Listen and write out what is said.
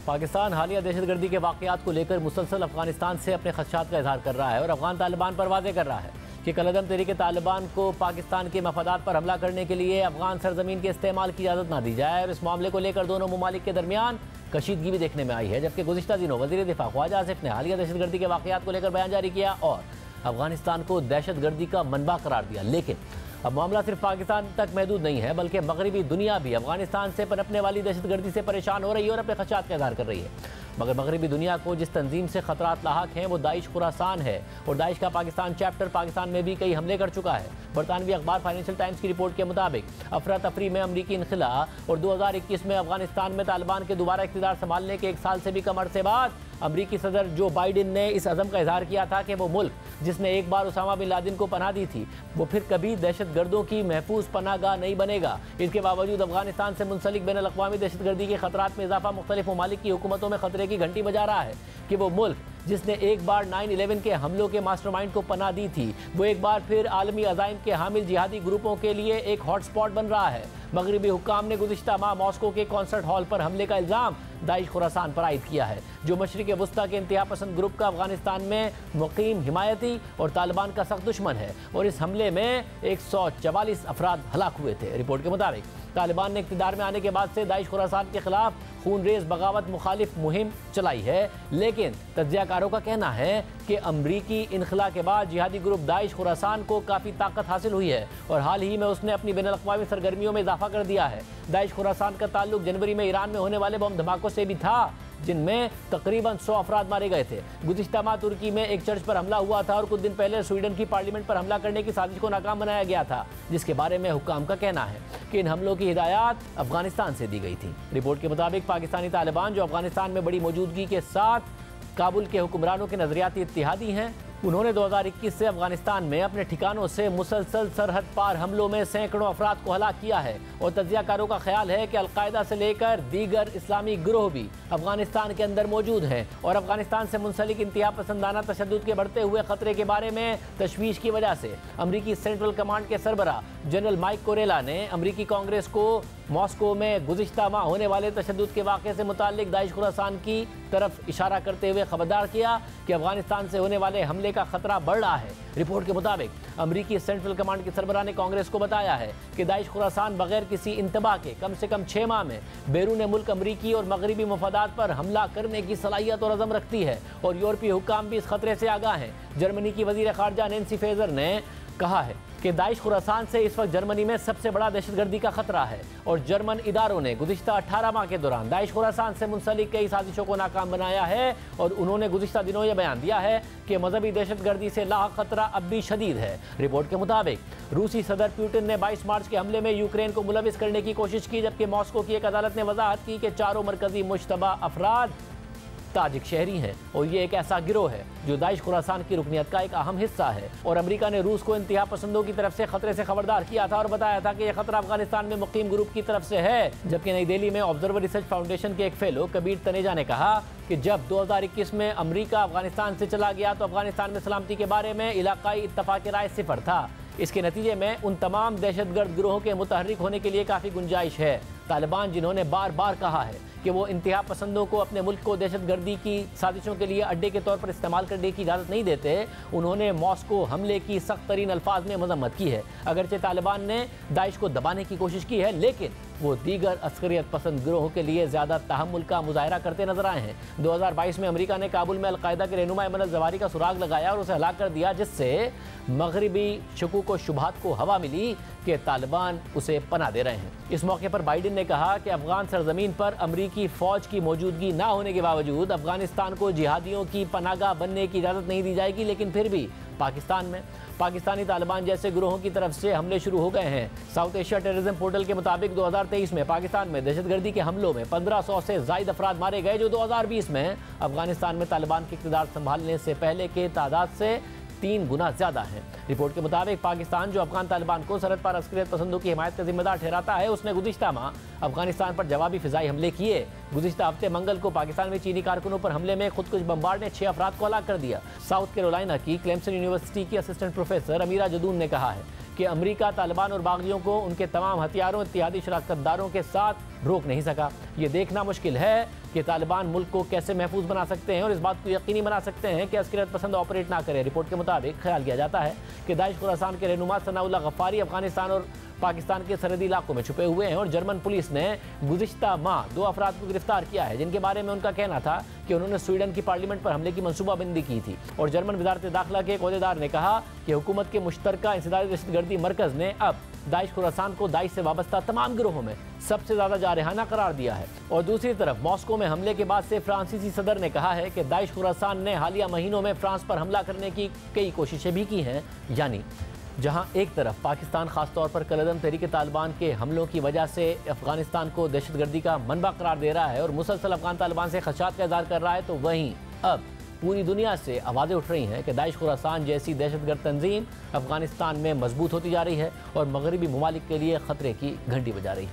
पाकिस्तान हालिया दहशतगर्दी के वाक़यात को लेकर मुसलसल अफगानिस्तान से अपने खदशात का इजहार कर रहा है और अफगान तालिबान पर वाज़ेह कर रहा है कि कलअदम तहरीक तालिबान को पाकिस्तान के मफादात पर हमला करने के लिए अफगान सरजमीन के इस्तेमाल की इजाज़त ना दी जाए। और इस मामले को लेकर दोनों ममालिक के दरमियान कशीदगी भी देखने में आई है, जबकि गुज़िश्ता दिनों वज़ीर दिफा ख्वाजा आसिफ ने हालिया दहशतगर्दी के वाक़यात को लेकर बयान जारी किया और अफगानिस्तान को दहशतगर्दी का मनबा करार दिया। लेकिन अब मामला सिर्फ पाकिस्तान तक महदूद नहीं है, बल्कि मगरबी दुनिया भी अफगानिस्तान से पनपने वाली दहशतगर्दी से परेशान हो रही है और अपने खदशात का इज़हार कर रही है। मगर मगरबी दुनिया को जिस तंजीम से खतरात लाहक हैं वो दाइश खुरासान है और दाइश का पाकिस्तान चैप्टर पाकिस्तान में भी कई हमले कर चुका है। बरतानवी अखबार फाइनेंशियल टाइम्स की रिपोर्ट के मुताबिक अफरा तफरी में अमरीकी इनखिला और 2021 में अफगानिस्तान में तालिबान के दोबारा इक़्तिदार संभालने के 1 साल से भी कम अरसे बाद अमरीकी सदर जो बाइडेन ने इस अज़म का इजहार किया था कि वो मुल्क जिसने एक बार उसामा बिन लादेन को पनाह दी थी वो फिर कभी दहशतगर्दों की महफूज पनाहगाह नहीं बनेगा। इसके बावजूद अफगानिस्तान से मुंसलिक बैन अल-अक़वामी दहशतगर्दी के खतरात में इजाफा मुख्तलिफ ममालिक की हुकूमतों में खतरे की घंटी बजा रहा है कि वो मुल्क जिसने एक बार 9/11 के हमलों के मास्टरमाइंड को पनाह दी थी वो एक बार फिर आलमी अज़ाइम के हामिल जिहादी ग्रुपों के लिए एक हॉटस्पॉट बन रहा है। मगरबी हुक्काम ने गुज़िश्ता माह मॉस्को के कॉन्सर्ट हॉल पर हमले का इल्ज़ाम दाइश खुरासान पर आयद किया है, जो मशरिक़ वस्ता के इंतहा पसंद ग्रुप का अफगानिस्तान में मुक़ीम हिमायती और तालिबान का सख्त दुश्मन है और इस हमले में 144 अफराद हलाक हुए थे। रिपोर्ट के मुताबिक तालिबान ने इक़्तिदार में आने के बाद से दाइश खुरासान के खिलाफ खूनरेज़ बगावत मुखालिफ मुहिम चलाई है, लेकिन तज्ज़ियाकारों का कहना है कि अमरीकी इनखला के बाद जिहादी ग्रुप दाइश खुरासान को काफ़ी ताकत हासिल हुई है और हाल ही में उसने अपनी बैनुल अक़वामी सरगर्मियों में इजाफा कर दिया है। दाइश खुरासान का ताल्लुक जनवरी में ईरान में होने वाले बम धमाकों से भी था, जिनमें तकरीबन 100 अफराद मारे गए थे। गुज़िश्ता माह तुर्की में एक चर्च पर हमला हुआ था और कुछ दिन पहले स्वीडन की पार्लियामेंट पर हमला करने की साजिश को नाकाम बनाया गया था, जिसके बारे में हुक्काम का कहना है कि इन हमलों की हिदायत अफगानिस्तान से दी गई थी। रिपोर्ट के मुताबिक पाकिस्तानी तालिबान, जो अफगानिस्तान में बड़ी मौजूदगी के साथ काबुल के हुक्मरानों के नजरियाती इत्तेहादी हैं, उन्होंने 2021 से अफगानिस्तान में अपने ठिकानों से मुसलसल सरहद पार हमलों में सैकड़ों अफराद को हलाक किया है और तज्ज़ियाकारों का ख्याल है कि अलकायदा से लेकर दीगर इस्लामी गिरोह भी अफगानिस्तान के अंदर मौजूद हैं और अफगानिस्तान से मुंसलिक इंतहा पसंदाना तशद्दुद के बढ़ते हुए खतरे के बारे में तशवीश की वजह से अमरीकी सेंट्रल कमांड के सरबरा जनरल माइक कोरेला ने अमरीकी कांग्रेस को मॉस्को में गुज़िश्ता माह होने वाले तशद्दुद के वाक़े से मुताल्लिक दाइश खुरासान की तरफ इशारा करते हुए खबरदार किया कि अफगानिस्तान से होने वाले हमले का खतरा बढ़ रहा है। रिपोर्ट के मुताबिक अमरीकी सेंट्रल कमांड के सरबराह ने कांग्रेस को बताया है कि दाइश खुरासान बगैर किसी इंतबा के कम से कम 6 माह में बैरून मुल्क अमरीकी और मगरबी मफादात पर हमला करने की सलाहियत और अज़म रखती है और यूरोपीय हुक्काम भी इस खतरे से आगाह हैं। जर्मनी की वज़ीर ख़ारजा नैन्सी फेज़र ने कहा है कि दाइश खुरासान से इस वक्त जर्मनी में सबसे बड़ा दहशतगर्दी का खतरा है और जर्मन इदारों ने गुज़िश्ता 18 माह के दौरान दाइश खुरासान से मुंसलिक कई साजिशों को नाकाम बनाया है और उन्होंने गुज़िश्ता दिनों यह बयान दिया है कि मजहबी दहशतगर्दी से लाहक खतरा अब भी शदीद है। रिपोर्ट के मुताबिक रूसी सदर पुतिन ने 22 मार्च के हमले में यूक्रेन को मुलविस करने की कोशिश की, जबकि मॉस्को की एक अदालत ने वजाहत की कि चारों मरकजी मुश्तबा अफराद ताजिक शहरी हैं और ये एक ऐसा गिरोह है जो दाइश खुरासान की रुकनियत का एक अहम हिस्सा है। और अमेरिका ने रूस को इंतहा पसंदों की तरफ से खतरे से खबरदार किया था और बताया था कि यह खतरा अफगानिस्तान में मुकीम ग्रुप की तरफ से है। जबकि नई दिल्ली में ऑब्जर्वर रिसर्च फाउंडेशन के एक फेलो कबीर तनेजा ने कहा कि जब 2021 में अमरीका अफगानिस्तान से चला गया तो अफगानिस्तान में सलामती के बारे में इलाकाई इत्तफाक राय सिफर था। इसके नतीजे में उन तमाम दहशतगर्द गिरोहों के मुतहर्रिक होने के लिए काफ़ी गुंजाइश है। तालिबान, जिन्होंने बार बार कहा है कि वो इंतहा पसंदों को अपने मुल्क को दहशतगर्दी की साजिशों के लिए अड्डे के तौर पर इस्तेमाल करने की इजाज़त नहीं देते, उन्होंने मॉस्को हमले की सख्त तरीन अल्फाज में मजम्मत की है। अगरचे तालिबान ने दाइश को दबाने की कोशिश की है, लेकिन वो दीगर अस्करियत पसंद गिरोहों के लिए ज़्यादा तहम्मुल का मुजाहरा करते नजर आए हैं। 2022 में अमेरिका ने काबुल में अलकायदा के रहनुमा अयमन अल-ज़वाहिरी का सुराग लगाया और उसे हलाक कर दिया, जिससे मगरबी शकूक व शुबहात को हवा मिली कि तालिबान उसे पनाह दे रहे हैं। इस मौके पर बाइडेन ने कहा कि अफगान सरजमीन पर अमरीकी फ़ौज की मौजूदगी ना होने के बावजूद अफगानिस्तान को जिहादियों की पनाहगाह बनने की इजाज़त नहीं दी जाएगी, लेकिन फिर भी पाकिस्तान में पाकिस्तानी तालिबान जैसे ग्रोहों की तरफ से हमले शुरू हो गए हैं। साउथ एशिया टेररिज्म पोर्टल के मुताबिक 2023 में पाकिस्तान में दहशतगर्दी के हमलों में 1500 से ज़ायद अफराद मारे गए, जो 2020 में अफगानिस्तान में तालिबान के इक़्तिदार संभालने से पहले के तादाद से 3 गुना ज़्यादा है। रिपोर्ट के मुताबिक पाकिस्तान, जो अफगान तालिबान को सरहद पर अस्करियत पसंदों की हिमायत का जिम्मेदार ठहराता है, उसने गुज़िश्ता माह अफगानिस्तान पर जवाबी फ़िज़ाई हमले किए। गुज़िश्ता हफ्ते मंगल को पाकिस्तान में चीनी कारकुनों पर हमले में खुदकुश बमबार ने 6 अफराद को हलाक कर दिया। साउथ कैरोलिना की क्लेमसन यूनिवर्सिटी की असिस्टेंट प्रोफेसर अमीरा जदून ने कहा है कि अमेरिका तालिबान और बागियों को उनके तमाम हथियारों इत्तेहादी शराकतदारों के साथ रोक नहीं सका। ये देखना मुश्किल है कि तालिबान मुल्क को कैसे महफूज बना सकते हैं और इस बात को यकीनी बना सकते हैं कि अस्करियत पसंद ऑपरेट ना करे। रिपोर्ट के मुताबिक ख्याल किया जाता है कि दाइश खुरासान के रहनुमा सनाउल्लाह गफ्फारी अफगानिस्तान और पाकिस्तान के सरहदी इलाकों में छुपे हुए हैं और जर्मन पुलिस ने गुज़िश्ता माह 2 अफराद को गिरफ्तार किया है, जिनके बारे में उनका कहना था कि उन्होंने स्वीडन की पार्लियामेंट पर हमले की मनसूबाबंदी की थी। और जर्मन वजारत दाखिला के एक ओहदेदार ने कहा कि हुकूमत के मुश्तरका इंसदादी दहशतगर्दी मरकज़ ने अब दाइश खुरासान को दाइश से वाबस्ता तमाम गिरोहों में सबसे ज़्यादा जारहाना करार दिया है। और दूसरी तरफ मॉस्को में हमले के बाद से फ्रांसीसी सदर ने कहा है कि दाइश खुरासान ने हालिया महीनों में फ्रांस पर हमला करने की कई कोशिशें भी की हैं। यानी जहां एक तरफ पाकिस्तान खासतौर पर कलदम तहरीक तालिबान के हमलों की वजह से अफगानिस्तान को दहशतगर्दी का मनबा करार दे रहा है और मुसलसल अफगान तालिबान से खदशात का इज़हार कर रहा है, तो वहीं अब पूरी दुनिया से आवाज़ें उठ रही हैं कि दाइश खुरासान जैसी दहशतगर्द तंजीम अफगानिस्तान में मजबूत होती जा रही है और मगरबी ममालिक के लिए ख़तरे की घंटी बजा रही है।